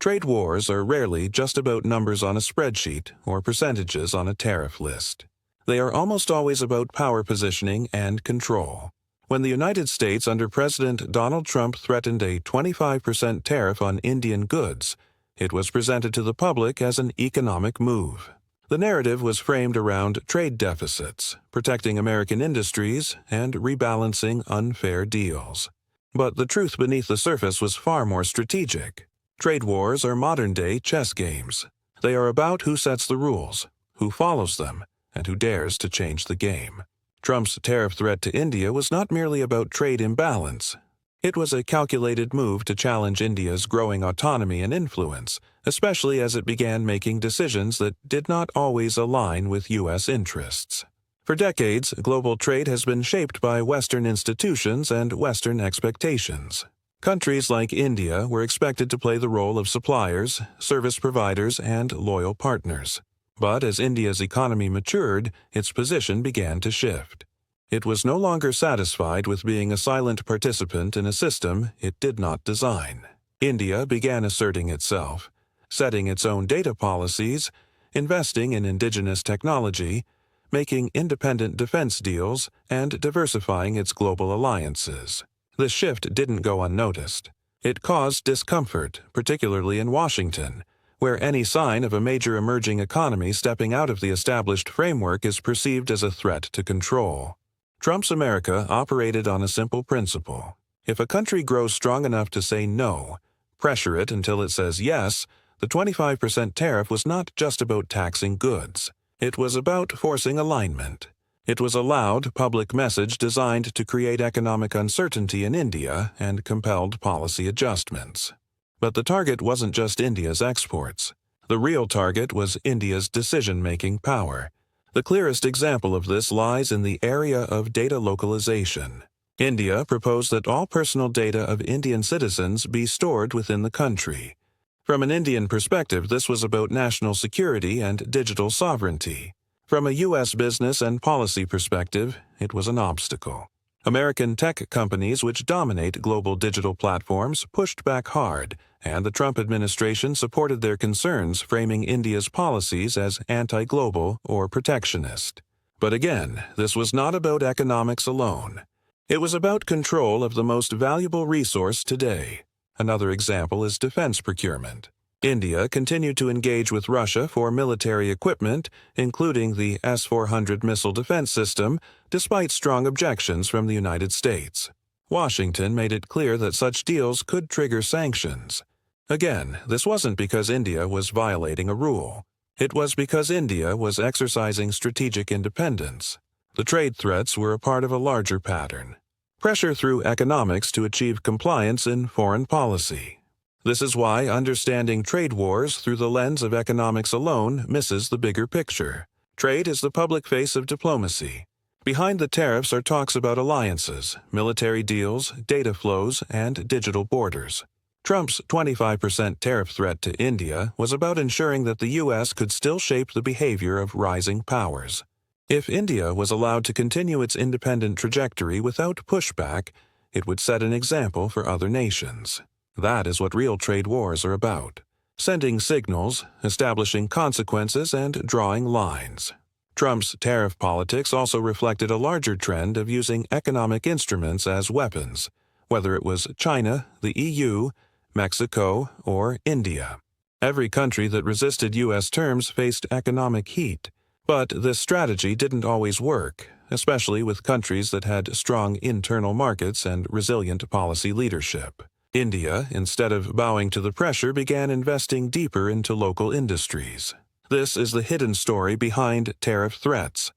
Trade wars are rarely just about numbers on a spreadsheet or percentages on a tariff list. They are almost always about power positioning and control. When the United States under President Donald Trump threatened a 25% tariff on Indian goods, it was presented to the public as an economic move. The narrative was framed around trade deficits, protecting American industries, and rebalancing unfair deals. But the truth beneath the surface was far more strategic. Trade wars are modern-day chess games. They are about who sets the rules, who follows them, and who dares to change the game. Trump's tariff threat to India was not merely about trade imbalance. It was a calculated move to challenge India's growing autonomy and influence, especially as it began making decisions that did not always align with U.S. interests. For decades, global trade has been shaped by Western institutions and Western expectations. Countries like India were expected to play the role of suppliers, service providers, and loyal partners. But as India's economy matured, its position began to shift. It was no longer satisfied with being a silent participant in a system it did not design. India began asserting itself, setting its own data policies, investing in indigenous technology, making independent defense deals, and diversifying its global alliances. This shift didn't go unnoticed. It caused discomfort, particularly in Washington, where any sign of a major emerging economy stepping out of the established framework is perceived as a threat to control. Trump's America operated on a simple principle. If a country grows strong enough to say no, pressure it until it says yes, the 25% tariff was not just about taxing goods. It was about forcing alignment. It was a loud public message designed to create economic uncertainty in India and compelled policy adjustments. But the target wasn't just India's exports. The real target was India's decision-making power. The clearest example of this lies in the area of data localization. India proposed that all personal data of Indian citizens be stored within the country. From an Indian perspective, this was about national security and digital sovereignty. From a U.S. business and policy perspective, it was an obstacle. American tech companies which dominate global digital platforms pushed back hard, and the Trump administration supported their concerns, framing India's policies as anti-global or protectionist. But again, this was not about economics alone. It was about control of the most valuable resource today. Another example is defense procurement. India continued to engage with Russia for military equipment, including the S-400 missile defense system, despite strong objections from the United States. Washington made it clear that such deals could trigger sanctions. Again, this wasn't because India was violating a rule. It was because India was exercising strategic independence. The trade threats were a part of a larger pattern. Pressure through economics to achieve compliance in foreign policy. This is why understanding trade wars through the lens of economics alone misses the bigger picture. Trade is the public face of diplomacy. Behind the tariffs are talks about alliances, military deals, data flows, and digital borders. Trump's 25% tariff threat to India was about ensuring that the U.S. could still shape the behavior of rising powers. If India was allowed to continue its independent trajectory without pushback, it would set an example for other nations. That is what real trade wars are about. Sending signals, establishing consequences, and drawing lines. Trump's tariff politics also reflected a larger trend of using economic instruments as weapons, whether it was China, the EU, Mexico, or India. Every country that resisted U.S. terms faced economic heat. But this strategy didn't always work, especially with countries that had strong internal markets and resilient policy leadership. India, instead of bowing to the pressure, began investing deeper into local industries. This is the hidden story behind tariff threats.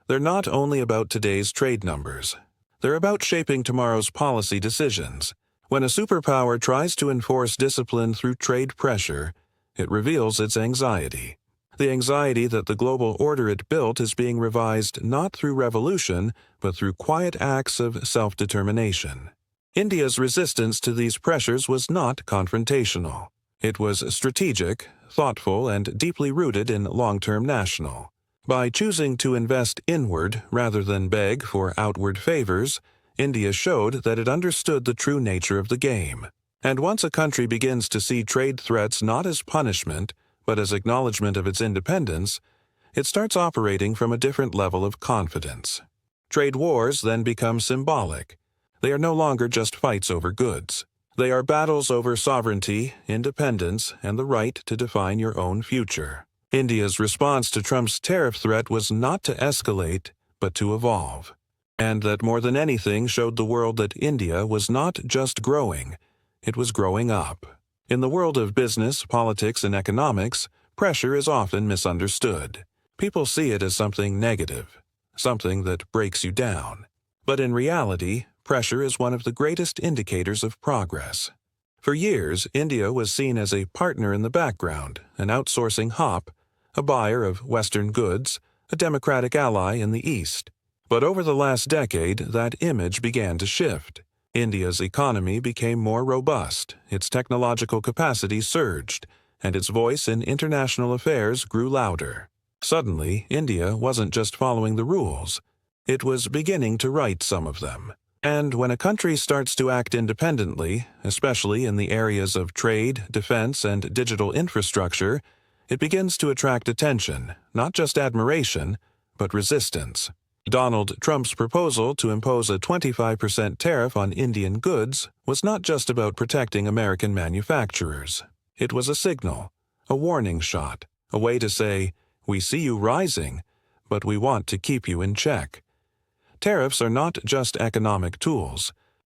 They're not only about today's trade numbers. They're about shaping tomorrow's policy decisions. When a superpower tries to enforce discipline through trade pressure, it reveals its anxiety. The anxiety that the global order it built is being revised not through revolution, but through quiet acts of self-determination. India's resistance to these pressures was not confrontational. It was strategic, thoughtful, and deeply rooted in long-term national. By choosing to invest inward rather than beg for outward favors, India showed that it understood the true nature of the game. And once a country begins to see trade threats not as punishment, but as acknowledgement of its independence, it starts operating from a different level of confidence. Trade wars then become symbolic. They are no longer just fights over goods. They are battles over sovereignty, independence, and the right to define your own future. India's response to Trump's tariff threat was not to escalate, but to evolve. And that more than anything showed the world that India was not just growing, it was growing up. In the world of business, politics, and economics, pressure is often misunderstood. People see it as something negative, something that breaks you down. But in reality, pressure is one of the greatest indicators of progress. For years, India was seen as a partner in the background, an outsourcing hop, a buyer of Western goods, a democratic ally in the East. But over the last decade, that image began to shift. India's economy became more robust, its technological capacity surged, and its voice in international affairs grew louder. Suddenly, India wasn't just following the rules. It was beginning to write some of them. And when a country starts to act independently, especially in the areas of trade, defense, and digital infrastructure, it begins to attract attention, not just admiration, but resistance. Donald Trump's proposal to impose a 25% tariff on Indian goods was not just about protecting American manufacturers. It was a signal, a warning shot, a way to say, "We see you rising, but we want to keep you in check." Tariffs are not just economic tools.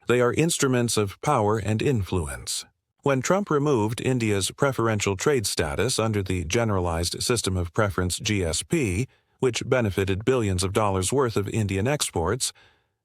They are instruments of power and influence. When Trump removed India's preferential trade status under the Generalized System of Preference (GSP), which benefited billions of dollars worth of Indian exports,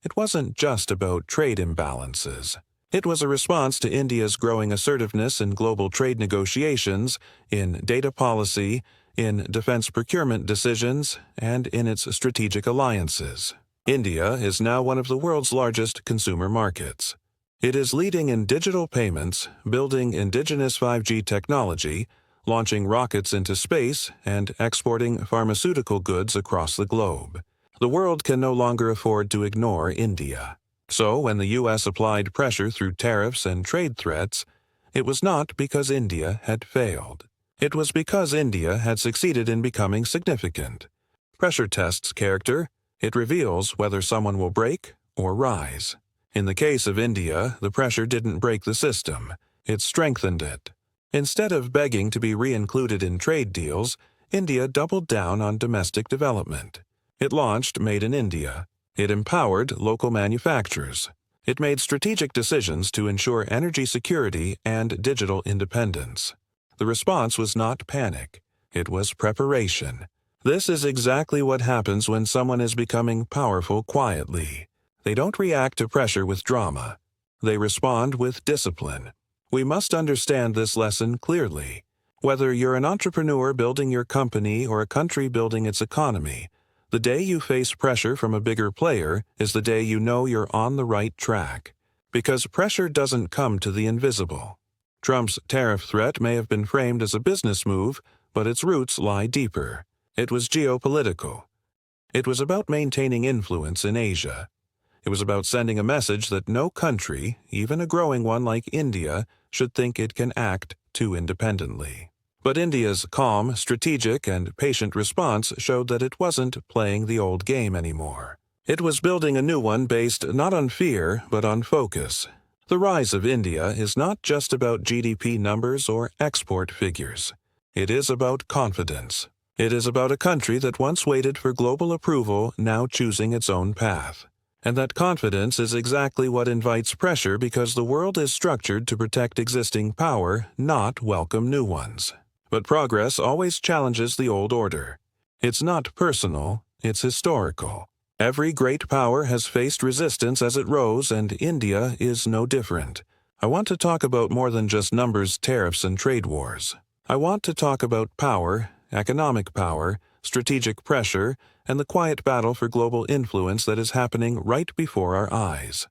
it wasn't just about trade imbalances. It was a response to India's growing assertiveness in global trade negotiations, in data policy, in defense procurement decisions, and in its strategic alliances. India is now one of the world's largest consumer markets. It is leading in digital payments, building indigenous 5G technology, launching rockets into space, and exporting pharmaceutical goods across the globe. The world can no longer afford to ignore India. So when the U.S. applied pressure through tariffs and trade threats, it was not because India had failed. It was because India had succeeded in becoming significant. Pressure tests character. It reveals whether someone will break or rise. In the case of India, the pressure didn't break the system. It strengthened it. Instead of begging to be re-included in trade deals, India doubled down on domestic development. It launched Made in India. It empowered local manufacturers. It made strategic decisions to ensure energy security and digital independence. The response was not panic. It was preparation. This is exactly what happens when someone is becoming powerful quietly. They don't react to pressure with drama. They respond with discipline. We must understand this lesson clearly. Whether you're an entrepreneur building your company or a country building its economy, the day you face pressure from a bigger player is the day you know you're on the right track. Because pressure doesn't come to the invisible. Trump's tariff threat may have been framed as a business move, but its roots lie deeper. It was geopolitical. It was about maintaining influence in Asia. It was about sending a message that no country, even a growing one like India, should think it can act too independently. But India's calm, strategic, and patient response showed that it wasn't playing the old game anymore. It was building a new one based not on fear, but on focus. The rise of India is not just about GDP numbers or export figures. It is about confidence. It is about a country that once waited for global approval, now choosing its own path. And that confidence is exactly what invites pressure because the world is structured to protect existing power, not welcome new ones. But progress always challenges the old order. It's not personal, it's historical. Every great power has faced resistance as it rose, and India is no different. I want to talk about more than just numbers, tariffs, and trade wars. I want to talk about power, economic power, strategic pressure, and the quiet battle for global influence that is happening right before our eyes.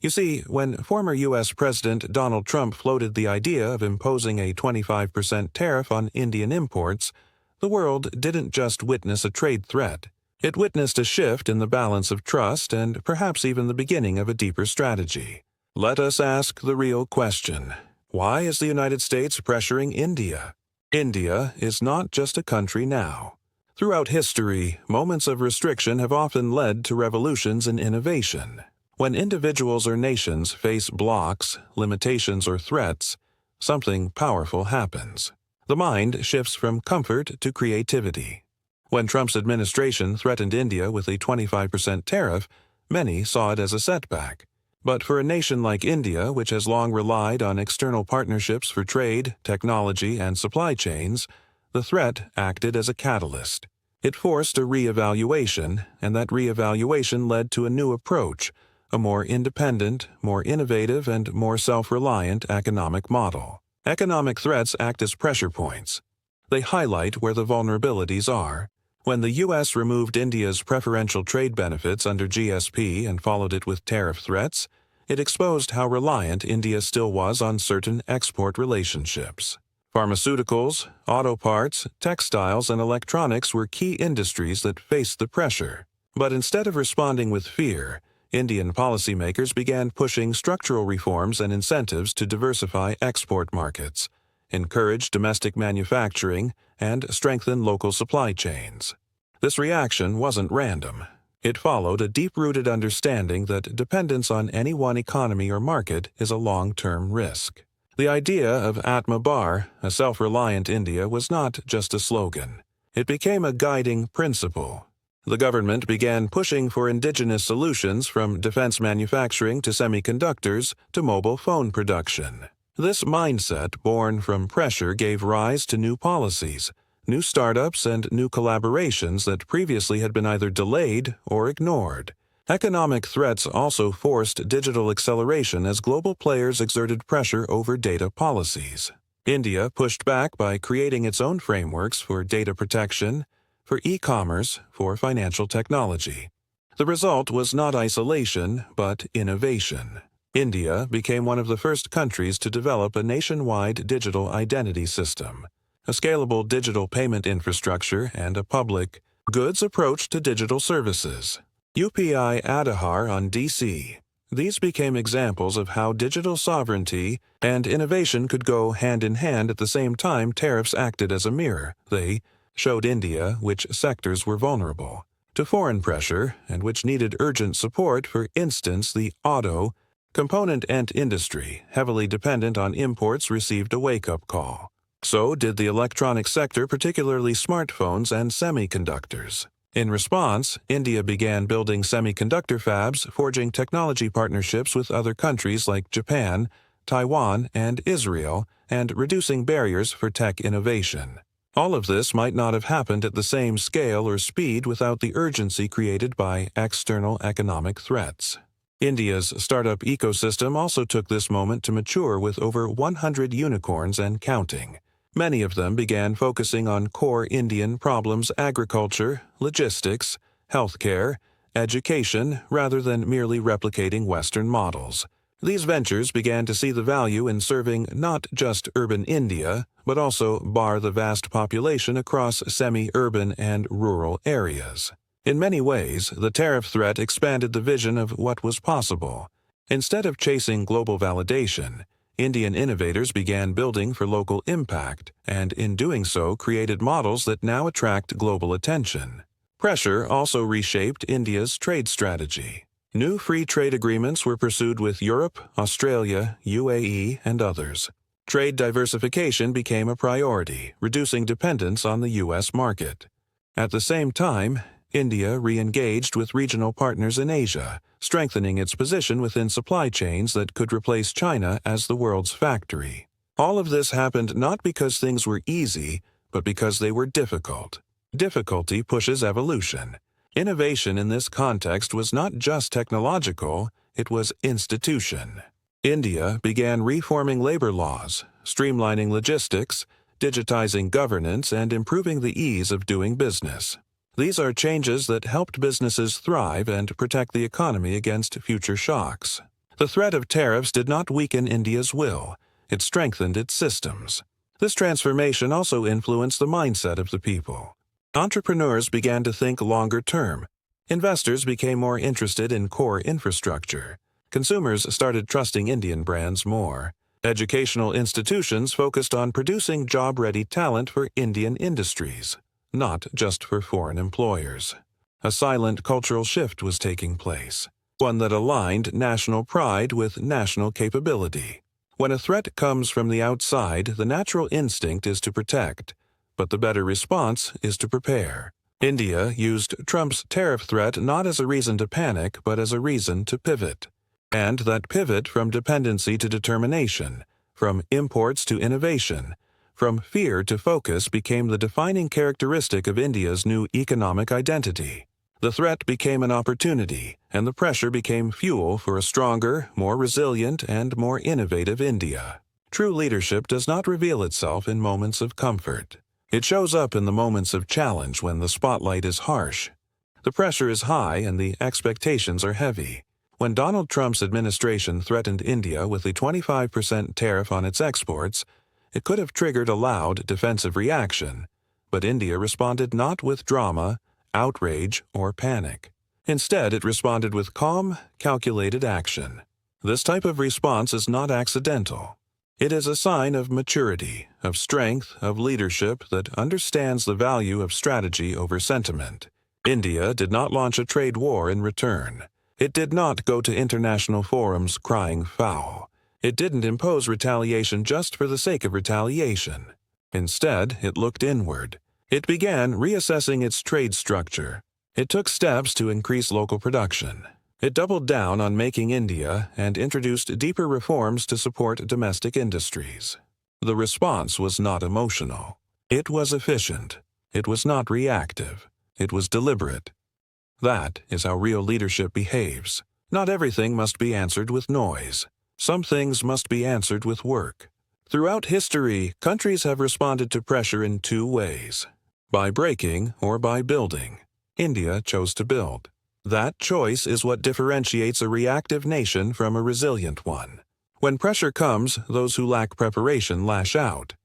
You see, when former U.S. President Donald Trump floated the idea of imposing a 25% tariff on Indian imports, the world didn't just witness a trade threat. It witnessed a shift in the balance of trust and perhaps even the beginning of a deeper strategy. Let us ask the real question. Why is the United States pressuring India? India is not just a country now. Throughout history, moments of restriction have often led to revolutions in innovation. When individuals or nations face blocks, limitations, or threats, something powerful happens. The mind shifts from comfort to creativity. When Trump's administration threatened India with a 25% tariff, many saw it as a setback. But for a nation like India, which has long relied on external partnerships for trade, technology, and supply chains, the threat acted as a catalyst. It forced a re-evaluation, and that re-evaluation led to a new approach, a more independent, more innovative, and more self-reliant economic model. Economic threats act as pressure points. They highlight where the vulnerabilities are. When the U.S. removed India's preferential trade benefits under GSP and followed it with tariff threats, it exposed how reliant India still was on certain export relationships. Pharmaceuticals, auto parts, textiles, and electronics were key industries that faced the pressure. But instead of responding with fear, Indian policymakers began pushing structural reforms and incentives to diversify export markets, encourage domestic manufacturing, and strengthen local supply chains. This reaction wasn't random. It followed a deep-rooted understanding that dependence on any one economy or market is a long-term risk. The idea of Atmanirbhar, a self-reliant India, was not just a slogan. It became a guiding principle. The government began pushing for indigenous solutions from defense manufacturing to semiconductors to mobile phone production. This mindset, born from pressure, gave rise to new policies, new startups, and new collaborations that previously had been either delayed or ignored. Economic threats also forced digital acceleration as global players exerted pressure over data policies. India pushed back by creating its own frameworks for data protection, for e-commerce, for financial technology. The result was not isolation, but innovation. India became one of the first countries to develop a nationwide digital identity system, a scalable digital payment infrastructure, and a public goods approach to digital services. UPI Aadhaar on DC. These became examples of how digital sovereignty and innovation could go hand in hand at the same time. Tariffs acted as a mirror. They showed India which sectors were vulnerable to foreign pressure and which needed urgent support. For instance, the auto, component and industry, heavily dependent on imports, received a wake-up call. So did the electronic sector, particularly smartphones and semiconductors. In response, India began building semiconductor fabs, forging technology partnerships with other countries like Japan, Taiwan, and Israel, and reducing barriers for tech innovation. All of this might not have happened at the same scale or speed without the urgency created by external economic threats. India's startup ecosystem also took this moment to mature with over 100 unicorns and counting. Many of them began focusing on core Indian problems: agriculture, logistics, healthcare, education, rather than merely replicating Western models. These ventures began to see the value in serving not just urban India, but also the vast population across semi-urban and rural areas. In many ways, the tariff threat expanded the vision of what was possible. Instead of chasing global validation, Indian innovators began building for local impact, and in doing so created models that now attract global attention. Pressure also reshaped India's trade strategy. New free trade agreements were pursued with Europe, Australia, UAE, and others. Trade diversification became a priority, reducing dependence on the U.S. market. At the same time, India re-engaged with regional partners in Asia, strengthening its position within supply chains that could replace China as the world's factory. All of this happened not because things were easy, but because they were difficult. Difficulty pushes evolution. Innovation in this context was not just technological, it was institution. India began reforming labor laws, streamlining logistics, digitizing governance, and improving the ease of doing business. These are changes that helped businesses thrive and protect the economy against future shocks. The threat of tariffs did not weaken India's will, it strengthened its systems. This transformation also influenced the mindset of the people. Entrepreneurs began to think longer term. Investors became more interested in core infrastructure. Consumers started trusting Indian brands more. Educational institutions focused on producing job-ready talent for Indian industries, not just for foreign employers. A silent cultural shift was taking place, one that aligned national pride with national capability. When a threat comes from the outside, the natural instinct is to protect, but the better response is to prepare. India used Trump's tariff threat not as a reason to panic, but as a reason to pivot. And that pivot from dependency to determination, from imports to innovation, from fear to focus became the defining characteristic of India's new economic identity. The threat became an opportunity, and the pressure became fuel for a stronger, more resilient, and more innovative India. True leadership does not reveal itself in moments of comfort. It shows up in the moments of challenge when the spotlight is harsh. The pressure is high and the expectations are heavy. When Donald Trump's administration threatened India with a 25% tariff on its exports, it could have triggered a loud, defensive reaction, but India responded not with drama, outrage, or panic. Instead, it responded with calm, calculated action. This type of response is not accidental. It is a sign of maturity, of strength, of leadership that understands the value of strategy over sentiment. India did not launch a trade war in return. It did not go to international forums crying foul. It didn't impose retaliation just for the sake of retaliation. Instead, it looked inward. It began reassessing its trade structure. It took steps to increase local production. It doubled down on Making India and introduced deeper reforms to support domestic industries. The response was not emotional. It was efficient. It was not reactive. It was deliberate. That is how real leadership behaves. Not everything must be answered with noise. Some things must be answered with work. Throughout history, countries have responded to pressure in two ways: by breaking or by building. India chose to build. That choice is what differentiates a reactive nation from a resilient one. When pressure comes, those who lack preparation lash out.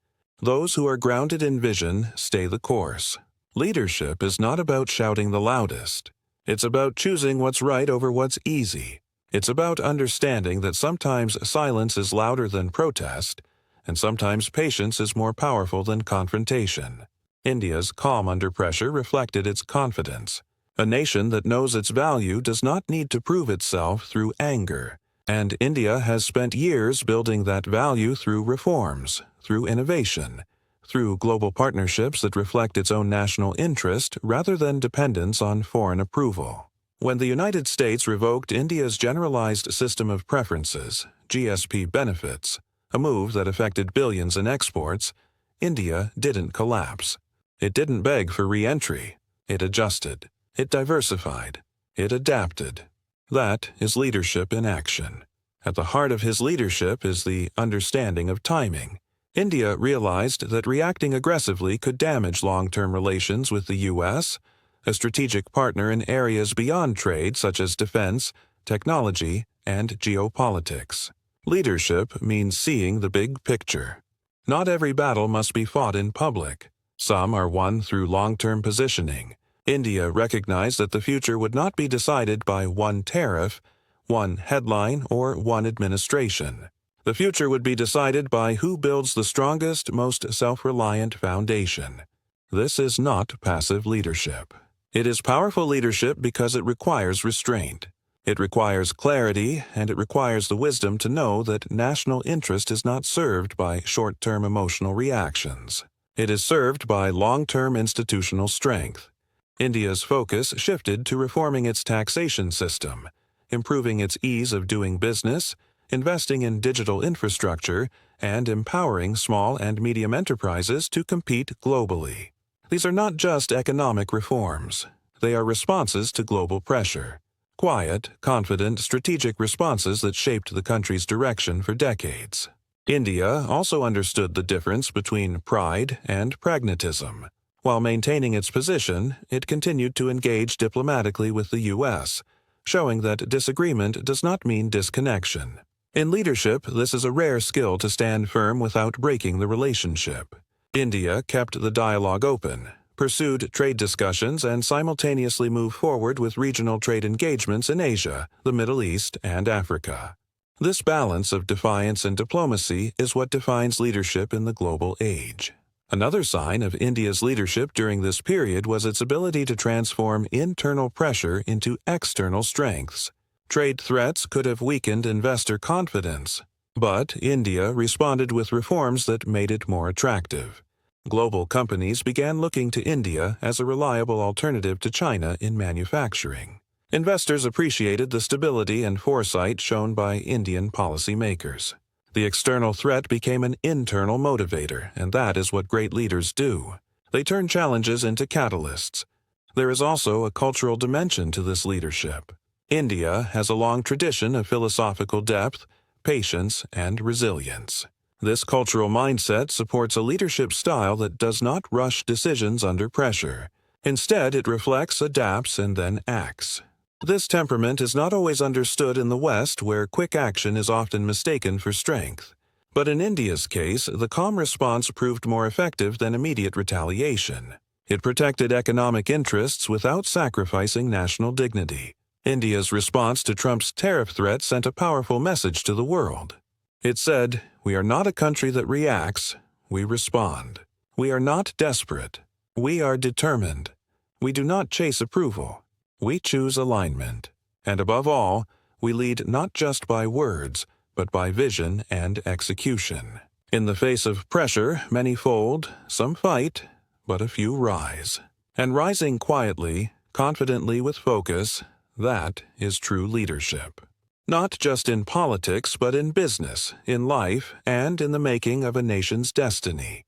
Those who are grounded in vision stay the course. Leadership is not about shouting the loudest. It's about choosing what's right over what's easy. It's about understanding that sometimes silence is louder than protest, and sometimes patience is more powerful than confrontation. India's calm under pressure reflected its confidence. A nation that knows its value does not need to prove itself through anger, and India has spent years building that value through reforms, through innovation, through global partnerships that reflect its own national interest rather than dependence on foreign approval. When the United States revoked India's Generalized System of Preferences, GSP benefits, a move that affected billions in exports, India didn't collapse. It didn't beg for re-entry. It adjusted. It diversified. It adapted. That is leadership in action. At the heart of his leadership is the understanding of timing. India realized that reacting aggressively could damage long-term relations with the U.S., a strategic partner in areas beyond trade such as defense, technology, and geopolitics. Leadership means seeing the big picture. Not every battle must be fought in public. Some are won through long-term positioning. India recognized that the future would not be decided by one tariff, one headline, or one administration. The future would be decided by who builds the strongest, most self-reliant foundation. This is not passive leadership. It is powerful leadership because it requires restraint. It requires clarity, and it requires the wisdom to know that national interest is not served by short-term emotional reactions. It is served by long-term institutional strength. India's focus shifted to reforming its taxation system, improving its ease of doing business, investing in digital infrastructure, and empowering small and medium enterprises to compete globally. These are not just economic reforms. They are responses to global pressure. Quiet, confident, strategic responses that shaped the country's direction for decades. India also understood the difference between pride and pragmatism. While maintaining its position, it continued to engage diplomatically with the U.S., showing that disagreement does not mean disconnection. In leadership, this is a rare skill to stand firm without breaking the relationship. India kept the dialogue open, pursued trade discussions, and simultaneously moved forward with regional trade engagements in Asia, the Middle East, and Africa. This balance of defiance and diplomacy is what defines leadership in the global age. Another sign of India's leadership during this period was its ability to transform internal pressure into external strengths. Trade threats could have weakened investor confidence, but India responded with reforms that made it more attractive. Global companies began looking to India as a reliable alternative to China in manufacturing. Investors appreciated the stability and foresight shown by Indian policymakers. The external threat became an internal motivator, and that is what great leaders do. They turn challenges into catalysts. There is also a cultural dimension to this leadership. India has a long tradition of philosophical depth, patience, and resilience. This cultural mindset supports a leadership style that does not rush decisions under pressure. Instead, it reflects, adapts, and then acts. This temperament is not always understood in the West, where quick action is often mistaken for strength. But in India's case, the calm response proved more effective than immediate retaliation. It protected economic interests without sacrificing national dignity. India's response to Trump's tariff threat sent a powerful message to the world. It said, "We are not a country that reacts, we respond. We are not desperate. We are determined. We do not chase approval. We choose alignment. And above all, we lead not just by words, but by vision and execution." In the face of pressure, many fold, some fight, but a few rise. And rising quietly, confidently with focus, that is true leadership. Not just in politics, but in business, in life, and in the making of a nation's destiny.